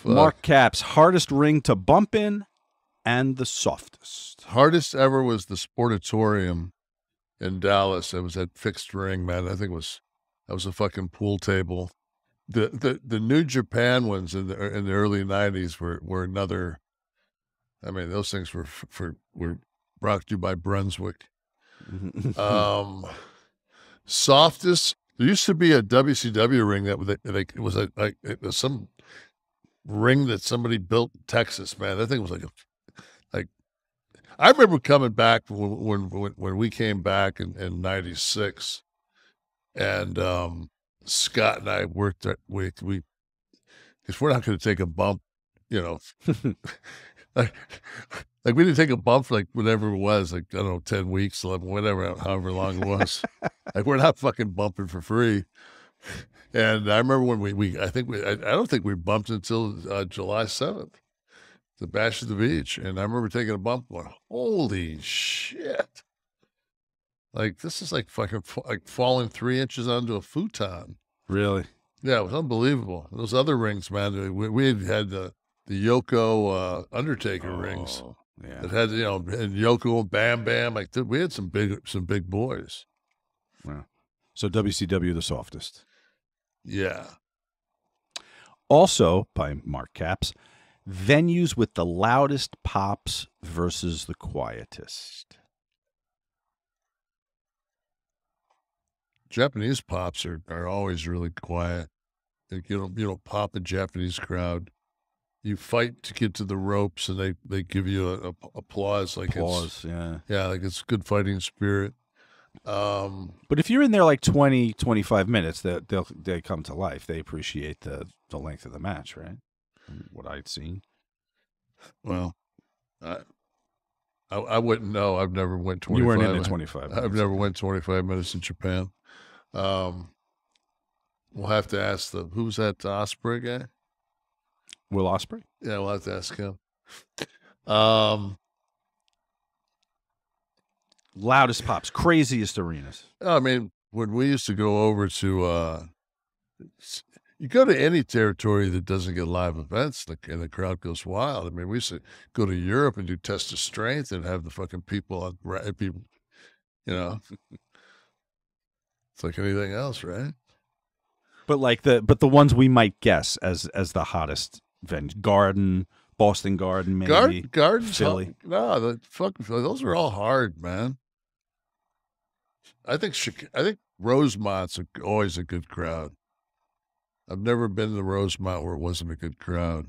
Mark Capps, hardest ring to bump in and the softest. Hardest ever was the Sportatorium in Dallas. It was that fixed ring, man. I think that was a fucking pool table. The New Japan ones in the early 90s were another. I mean, those things were brought to you by Brunswick. Softest. There used to be a WCW ring it was it was some ring that somebody built in Texas. Man, that thing was like I remember coming back when we came back in '96, and Scott and I worked at we because we're not going to take a bump, you know. like, like we didn't take a bump for like whatever it was, like I don't know, 10 weeks, 11, whatever, however long it was. Like we're not fucking bumping for free. And I remember when I don't think we bumped until July 7th, the Bash at the Beach, and I remember taking a bump, going, holy shit! Like this is like fucking like falling 3 inches onto a futon. Really? Yeah, it was unbelievable. Those other rings, man. We had the Yoko Undertaker rings. Yeah. That had, and Yoko and Bam Bam. Like we had some big boys. Wow. So WCW the softest. Yeah. Also by Mark Capps, venues with the loudest pops versus the quietest. Japanese pops are always really quiet. Like, you don't pop a Japanese crowd. You fight to get to the ropes, and they give you a applause. Like like it's good fighting spirit. But if you're in there like 20, 25 minutes, they come to life. They appreciate the length of the match, right? From what I'd seen. Well, I wouldn't know. I've never went 25. You weren't in the 25 minutes. I've never went 25 minutes in Japan. We'll have to ask who's that Osprey guy? Will Ospreay? Yeah, we'll have to ask him. Loudest pops, craziest arenas. I mean, when we used to go over to, you go to any territory that doesn't get live events, and the crowd goes wild. I mean, we used to go to Europe and do Test of Strength and have the fucking people, it's like anything else, right? But the ones we might guess as the hottest venue, Boston Garden, maybe Garden's Philly. No, those are all hard, man. I think Rosemont's always a good crowd. I've never been to the Rosemont where it wasn't a good crowd.